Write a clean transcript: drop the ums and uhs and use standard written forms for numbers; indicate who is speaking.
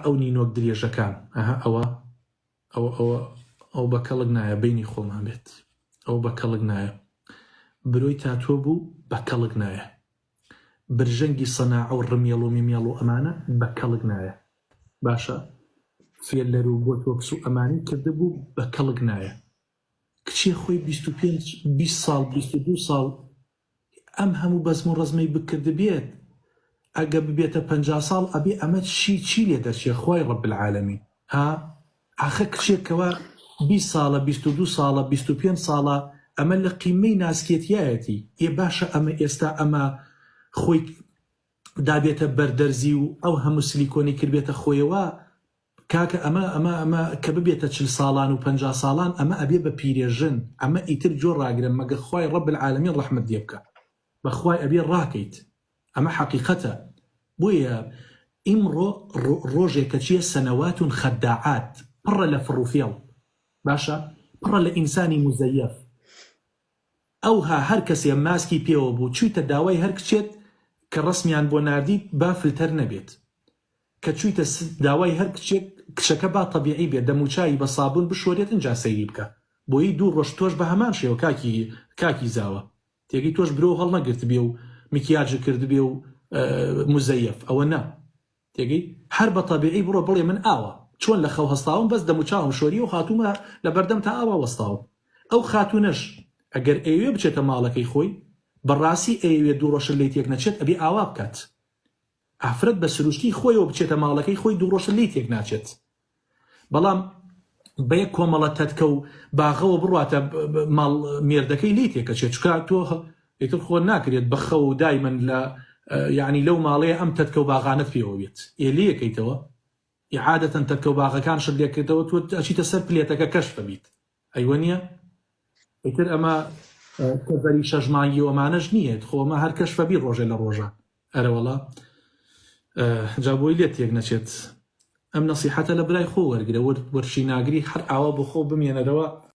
Speaker 1: ئەو نینۆک درێژەکان ئەو بە کەڵک نایە بینی خۆمان بێت ئەو بە کەڵک نایە برۆی تاتۆ بوو بە کەڵک نایە برژەنگی سەناعە و ڕمێڵ و میمێڵ و ئەمانە بە کەڵک نایە باشە فێلەر و بۆتۆکس و ئەمانی کردبوو بە کەڵک نایە کچی خۆی 25 20 ساڵ 22 ساڵ ئەم هەموو بەزم و ڕزمەی بکرد بێت ئەگە ببێتە 50 ساڵ ئەبێ ئەمە چی لێ دەرچێ خۆی ڕەب العالەمین ئاخە کچێکەوە 20 ساڵە 22 ساڵە 25 ساڵە ئەمە لە قیمەی ناسکێتیایەتی باشە ئەمە ئێستا ئەمە خۆی دابێتە بەردەرزی و ئەو هەموو سلیکۆنی کردبێتە خۆیەوە کاکە ئەمە کە ببێتە 40 ساڵان و 50 ساڵان ئەمە ئەبێ بە پیرێژن ئەمە ئیتر جۆ ڕاگرن مەگە خۆی ڕەب العالەمین ڕەحمەت لێ بکە بەخوای ئەبێ ڕاکەیت ئەمە حەقیقەتە بۆیە ئیمڕۆ ڕۆژێکە چیە سەنەواتون خەداعات پڕە لە فڕوفێڵ باشە پڕە لە ئینسانی مزەیەف ئەوها هەر کەسێ ماسکی پێوە بوو چوویتە داوای هەر کچێت کە ڕسمیان بۆ ناردیت با فلتەر نەبێت کە چوویتە داوای هەر کچەکە با تەبیعی بێت دەموچایی بە سابون بشۆرێت ئەنجا سەیری بکە بۆیی دوو ڕۆژ تۆش بە هەمان شێوە کاکی زاوە تێگەی تۆش برۆ هەڵ نەگرت بێ و مکیاج کرد بێ و مزەیەف ئەوە نا تێگەی هەر بە تەبیعی بڕۆ بڵێ من ئاوە چۆن لە خەو هەستاوم بەس دەموچاوم شۆری و خاتومە لە بەردەم تا ئاوا وەستاوم ئەو خاتونەش ئەگەر ئەوێ بچێتە ماڵەکەی خۆی بەڕاستی ئەوێ دوو ڕۆژ لی تێک نەچێت ئەبێ ئاوا بکات ئافرەت بە سروشتی خۆیەوە بچێتە ماڵەکەی خۆی دوو ڕۆژ لی تێک ناچێت بەڵام بە یەک کۆمەڵە تەتکە و باغەوە بڕاتە ماڵ مێردەکەی لی تێکە چێت چکار تۆ ئیتر خۆ ناکرێت بەخە و دایمەن لە یعنی لەو ماڵەیە ئەم تەتکە و باغانت پێوە بێت ئێلەیەکەیتەوە عادەتەن تەتکە و باغەکان شت لێکردەوە تۆ ئەچیتە سەر پلێتەکە کەش ببیت ئەیوە نییە ئیتر ئەمە کەبەری شەژمانگی و ئەمانەش نییە خۆمە هەر کەش بەبی ڕۆژێ لە ڕۆژە ئەرەوەڵا جا بۆی لێت تێک نەچێت ئەم نەسیحەتە لە برای خۆ وەرگرە وەرشی ناگری هەر ئاوا بۆ خۆ بمێنەرەوە